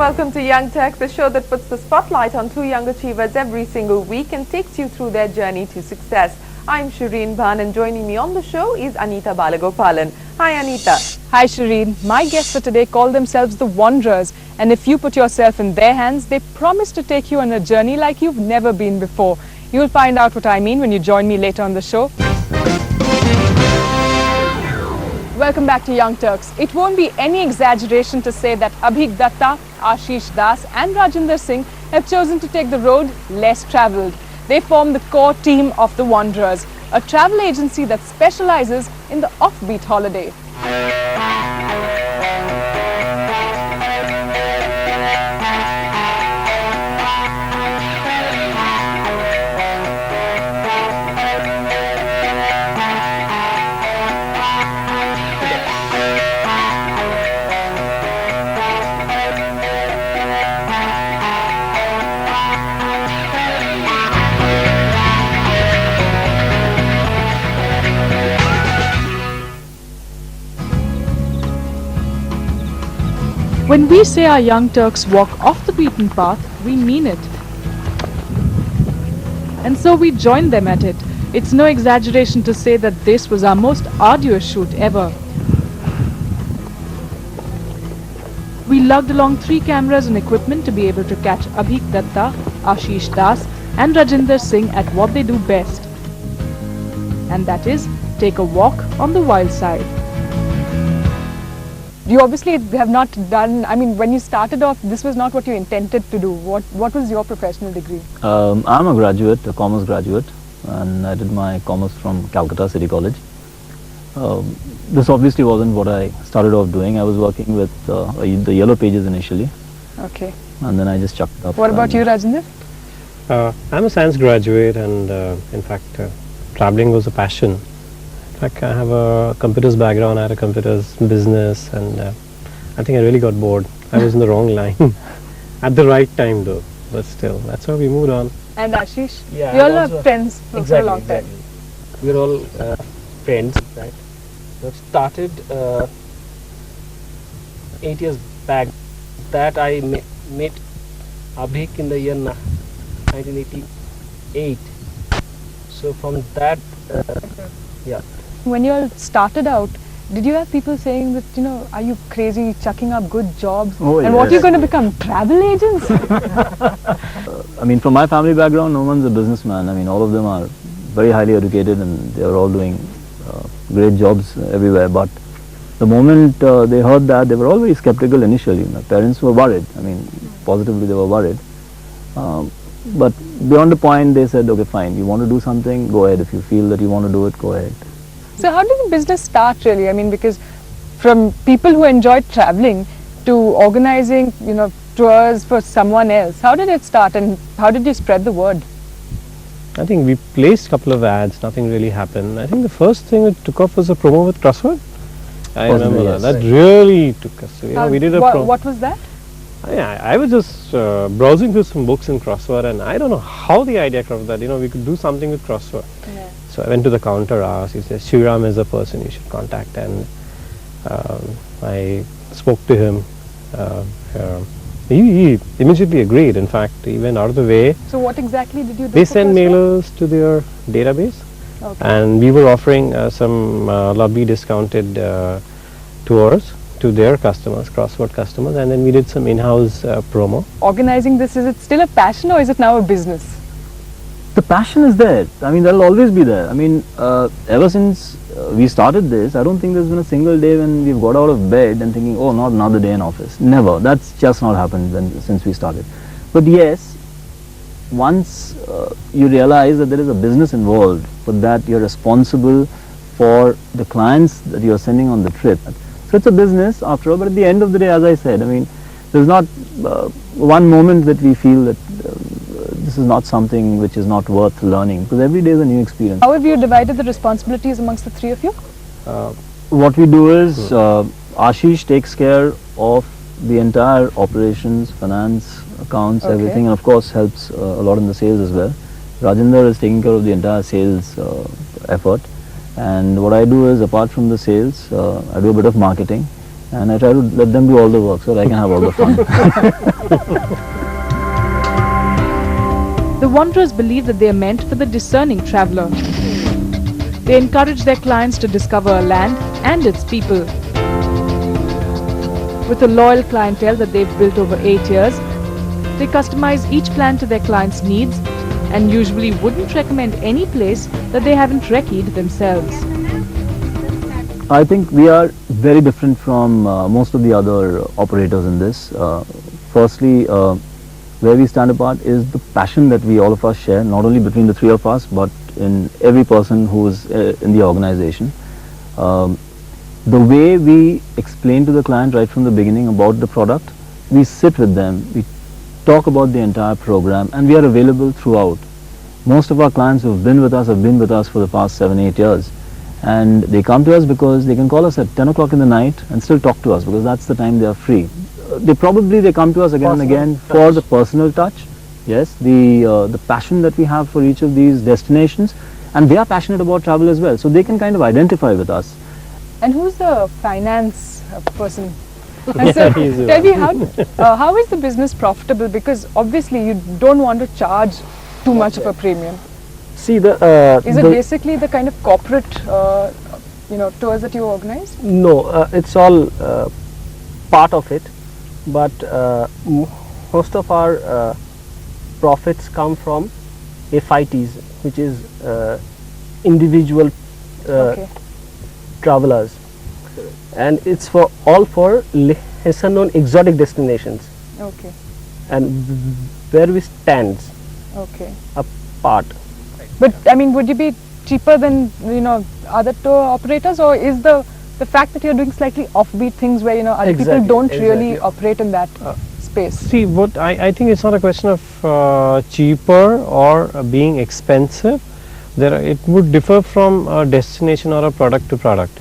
welcome to Young Turks, the show that puts the spotlight on two young achievers every single week and takes you through their journey to success. I'm Shireen Bhan and joining me on the show is Anita Balagopalan. Hi Anita. Hi Shireen. My guests for today call themselves the Wanderers, and if you put yourself in their hands, they promise to take you on a journey like you've never been before. You'll find out what I mean when you join me later on the show. Welcome back to Young Turks. It won't be any exaggeration to say that Abhik Datta, Ashish Das and Rajinder Singh have chosen to take the road less travelled. They form the core team of the Wanderers, a travel agency that specializes in the offbeat holiday. When we say our young Turks walk off the beaten path, we mean it. And so we joined them at it. It's no exaggeration to say that this was our most arduous shoot ever. We lugged along 3 cameras and equipment to be able to catch Abhik Datta, Ashish Das and Rajinder Singh at what they do best. And that is, take a walk on the wild side. You obviously have not done, when you started off, this was not what you intended to do. What was your professional degree? I'm a graduate, a commerce graduate, and I did my commerce from Calcutta City College. This obviously wasn't what I started off doing. I was working with the Yellow Pages initially. Okay. And then I just chucked it up. What about you, Rajinder? I'm a science graduate, and in fact, traveling was a passion. In fact, I have a computers background, I had a computers business, and I think I really got bored. I was in the wrong line at the right time though, but still, that's how we moved on. And Ashish? Yeah, you all are friends for a long time. We're all friends, right? We started 8 years back. That I met Abhik in the year 1988. So from that, yeah. When you all started out, did you have people saying that, are you crazy, chucking up good jobs? Oh, and what are you going to become, travel agents? From my family background, no one's a businessman. All of them are very highly educated and they're all doing great jobs everywhere. But the moment they heard that, they were all very skeptical initially. My parents were worried. Positively they were worried. But beyond the point, they said, okay, fine, you want to do something, go ahead. If you feel that you want to do it, go ahead. So how did the business start really? Because from people who enjoyed traveling to organizing, tours for someone else, how did it start and how did you spread the word? I think we placed a couple of ads, nothing really happened. I think the first thing that took off was a promo with Crossword. I remember yes. that really took us. We did a promo. What was that? I was just browsing through some books in Crossword, and I don't know how the idea came that, we could do something with Crossword. Yeah. So I went to the counter, asked, he says, Shriram is the person you should contact, and I spoke to him. He immediately agreed. In fact, he went out of the way. So what exactly did you do? They send mailers to their database, okay. And we were offering some lobby discounted tours to their customers, Crossword customers, and then we did some in-house promo. Organizing this, is it still a passion or is it now a business? The passion is there. That'll always be there. Ever since we started this, I don't think there's been a single day when we've got out of bed and thinking, oh, not another day in office. Never. That's just not happened since we started. But yes, once you realize that there is a business involved, but that you're responsible for the clients that you're sending on the trip. So it's a business after all, but at the end of the day, as I said, there's not one moment that we feel that this is not something which is not worth learning, because every day is a new experience. How have you divided the responsibilities amongst the three of you? What we do is, Ashish takes care of the entire operations, finance, accounts, Okay. everything, and of course helps a lot in the sales as well. Rajinder is taking care of the entire sales effort, and what I do is, apart from the sales, I do a bit of marketing, and I try to let them do all the work so that I can have all the fun. The Wanderers believe that they are meant for the discerning traveller. They encourage their clients to discover a land and its people. With a loyal clientele that they've built over 8 years, they customize each plan to their clients' needs and usually wouldn't recommend any place that they haven't recce'd themselves. I think we are very different from most of the other operators in this. Firstly, where we stand apart is the passion that we all of us share, not only between the three of us, but in every person who is in the organization. The way we explain to the client right from the beginning about the product, we sit with them, we talk about the entire program, and we are available throughout. Most of our clients who have been with us for the past 7-8 years, and they come to us because they can call us at 10 o'clock in the night and still talk to us because that's the time they are free. They come to us again and again for the personal touch. Yes, the passion that we have for each of these destinations, and they are passionate about travel as well, so they can kind of identify with us. And who's the finance person? Yeah, So, he's the tell me, how is the business profitable? Because obviously you don't want to charge too much of a premium. See the Is it basically the kind of corporate tours that you organize? No, it's all part of it, but most of our profits come from FITs, which is individual Okay. travelers, and it's for lesser known exotic destinations, Okay. and where we stand Okay. apart. But I mean, would you be cheaper than other tour operators, or is the fact that you're doing slightly offbeat things where other people Exactly, don't really exactly. operate in that space? See, what I think it's not a question of cheaper or being expensive. It would differ from a destination or a product to product.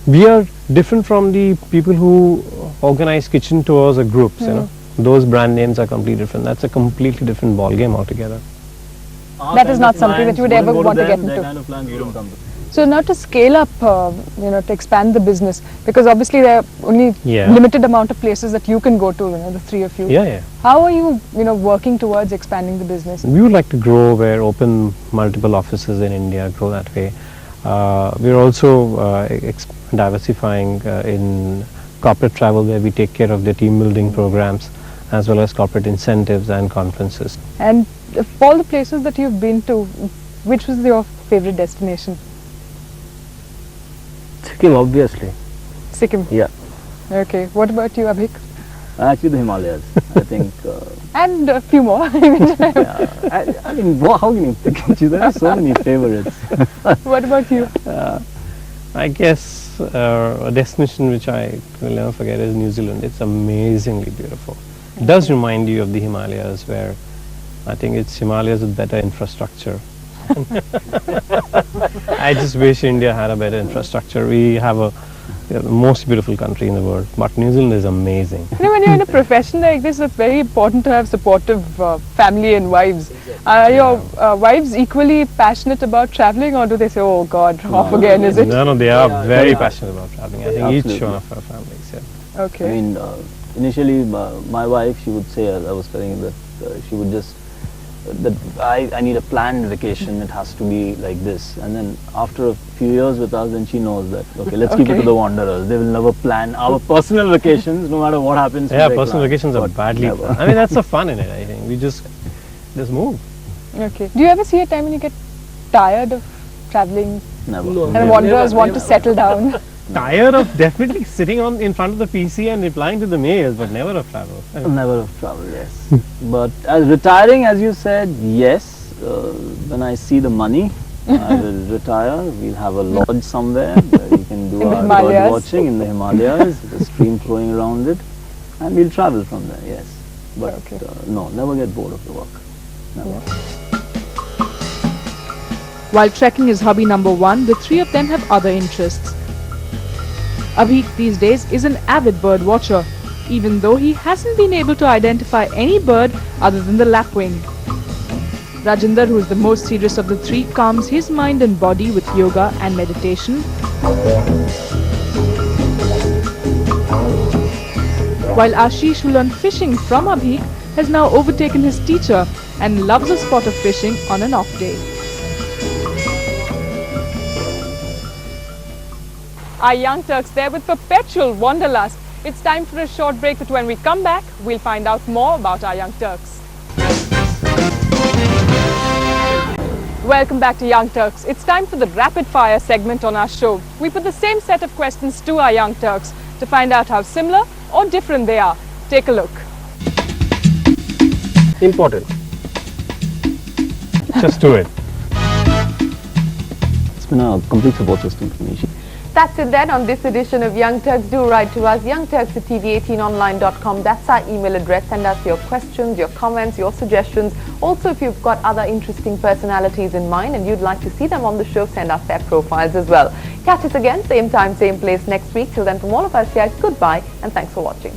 We are different from the people who organize kitchen tours or groups. Those brand names are completely different. That's a completely different ball game altogether. That is not something that you would ever want to get into. So now to scale up, to expand the business, because obviously there are only Yeah. limited amount of places that you can go to, the three of you. Yeah. How are you, working towards expanding the business? We would like to grow where open multiple offices in India, grow that way. We're also diversifying in corporate travel, where we take care of the team building programs as well as corporate incentives and conferences. And of all the places that you've been to, which was your favorite destination? Sikkim, obviously. Sikkim. Yeah. Okay. What about you, Abhik? Actually, the Himalayas, I think. And a few more. Yeah, I mean, how can you pick? There are so many favorites. What about you? I guess a destination which I will never forget is New Zealand. It's amazingly beautiful. It does remind you of the Himalayas, where I think it's Himalayas with better infrastructure. I just wish India had a better infrastructure. We have the most beautiful country in the world, but New Zealand is amazing. When you're in a profession like this, it's very important to have supportive family and wives. Are your wives equally passionate about traveling, or do they say, "Oh God, off again"? Is it? No, they are very passionate about traveling. I think each Absolutely. one of our families. Yeah. Okay. I mean, initially, my wife, she would say, as I was telling you, that she would just, that I need a planned vacation, it has to be like this. And then after a few years with us, then she knows that, okay, let's keep it to the Wanderers. They will never plan our personal vacations, no matter what happens. Yeah, with their personal clients. vacations are But badly never. planned. I mean, that's the fun in it. I think we just move. Okay. Do you ever see a time when you get tired of traveling Never. No. and wanderers want to settle down? Tired of definitely sitting in front of the PC and replying to the mails, but never of travel. Never have traveled, yes. But as retiring, as you said, yes. When I see the money, I will retire. We'll have a lodge somewhere where we can do In the our Himalayas. bird watching in the Himalayas, with a stream flowing around it, and we'll travel from there, yes. But Okay. no, never get bored of the work. Never. While trekking is hobby number one, the three of them have other interests. Abhik these days is an avid bird watcher, even though he hasn't been able to identify any bird other than the lapwing. Rajinder, who is the most serious of the three, calms his mind and body with yoga and meditation. while Ashish, who learned fishing from Abhik, has now overtaken his teacher and loves a spot of fishing on an off day. Our young Turks there with perpetual wanderlust. It's time for a short break, but when we come back, we'll find out more about our young Turks. Welcome back to Young Turks. It's time for the rapid fire segment on our show. We put the same set of questions to our young Turks to find out how similar or different they are. Take a look. Important. Just do it. It's been a complete support system for me. That's it then on this edition of Young Turks. Do write to us, youngturks@tv18online.com. That's our email address. Send us your questions, your comments, your suggestions. Also, if you've got other interesting personalities in mind and you'd like to see them on the show, send us their profiles as well. Catch us again, same time, same place next week. Till then, from all of us here, goodbye and thanks for watching.